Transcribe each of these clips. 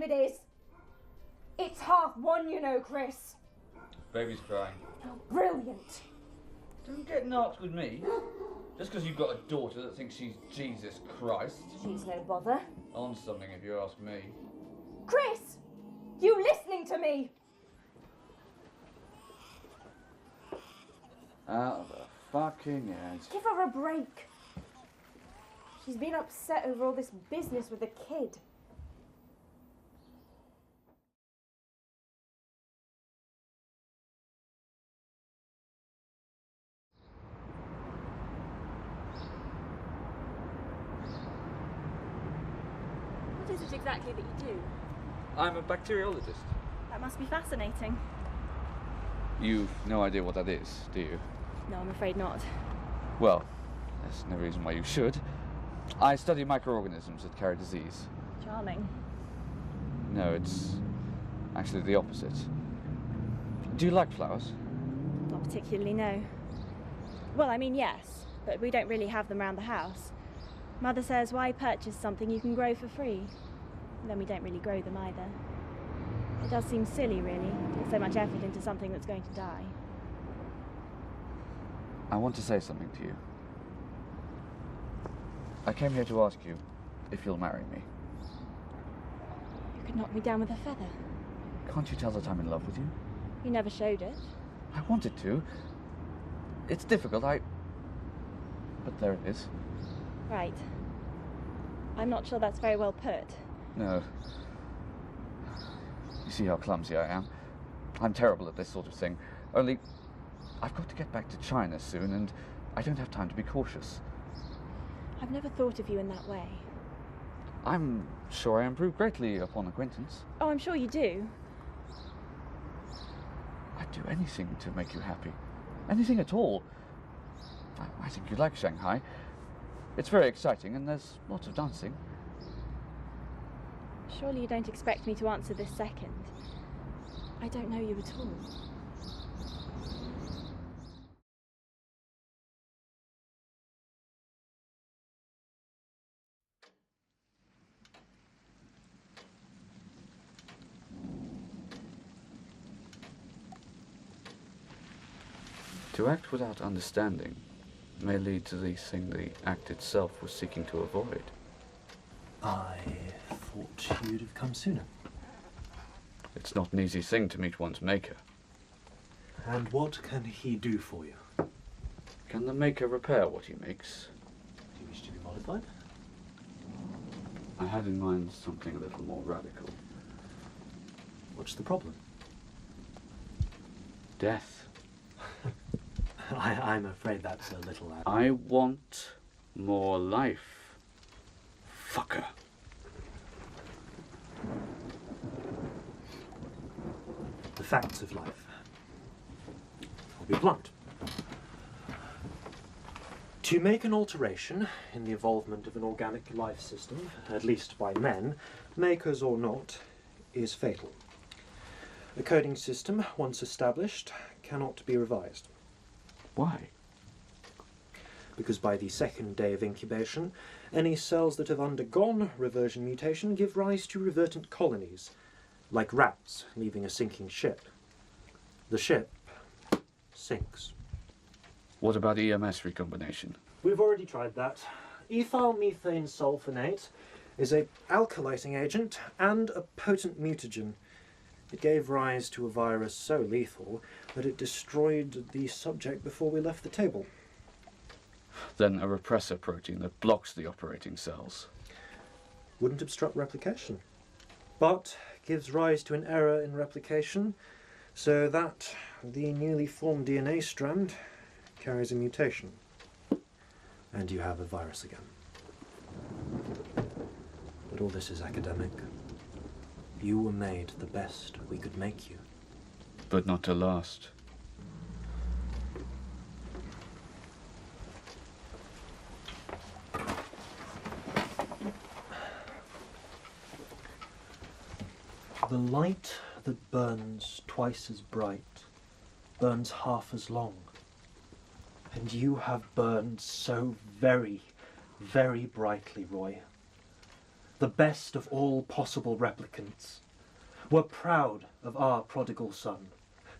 it is. It's 1:30, you know, Chris. Baby's crying. Oh, brilliant. Don't get narked with me. Just because you've got a daughter that thinks she's Jesus Christ. She's no bother. On something, if you ask me. Chris! You listening to me? Out of her fucking head. Give her a break. She's been upset over all this business with the kid. What is it exactly that you do? I'm a bacteriologist. That must be fascinating. You've no idea what that is, do you? No, I'm afraid not. Well, there's no reason why you should. I study microorganisms that carry disease. Charming. No, it's actually the opposite. Do you like flowers? Not particularly, no. Well, I mean, yes, but we don't really have them around the house. Mother says, why purchase something you can grow for free? And then we don't really grow them either. It does seem silly, really, to put so much effort into something that's going to die. I want to say something to you. I came here to ask you if you'll marry me. You could knock me down with a feather. Can't you tell that I'm in love with you? You never showed it. I wanted to. It's difficult, but there it is. Right. I'm not sure that's very well put. No. You see how clumsy I am? I'm terrible at this sort of thing. Only, I've got to get back to China soon, and I don't have time to be cautious. I've never thought of you in that way. I'm sure I improve greatly upon acquaintance. Oh, I'm sure you do. I'd do anything to make you happy. Anything at all. I think you'd like Shanghai. It's very exciting, and there's lots of dancing. Surely you don't expect me to answer this second. I don't know you at all. To act without understanding may lead to the thing the act itself was seeking to avoid. I thought you'd have come sooner. It's not an easy thing to meet one's maker. And what can he do for you? Can the maker repair what he makes? Do you wish to be modified? I had in mind something a little more radical. What's the problem? Death. I'm afraid that's a little... I want more life. Fucker. The facts of life. I'll be blunt. To make an alteration in the evolvement of an organic life system, at least by men, makers or not, is fatal. A coding system, once established, cannot be revised. Why? Because by the second day of incubation, any cells that have undergone reversion mutation give rise to revertant colonies, like rats leaving a sinking ship. The ship sinks. What about EMS recombination? We've already tried that. Ethyl methane sulfonate is a alkalizing agent and a potent mutagen. It gave rise to a virus so lethal that it destroyed the subject before we left the table. Then a repressor protein that blocks the operating cells. Wouldn't obstruct replication, but gives rise to an error in replication, so that the newly formed DNA strand carries a mutation. And you have a virus again. But all this is academic. You were made the best we could make you. But not to last. The light that burns twice as bright burns half as long. And you have burned so very, very brightly, Roy. the best of all possible replicants. We're proud of our prodigal son.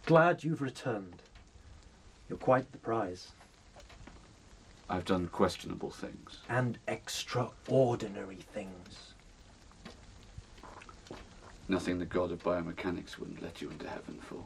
Glad you've returned. You're quite the prize. I've done questionable things. And extraordinary things. Nothing the god of biomechanics wouldn't let you into heaven for.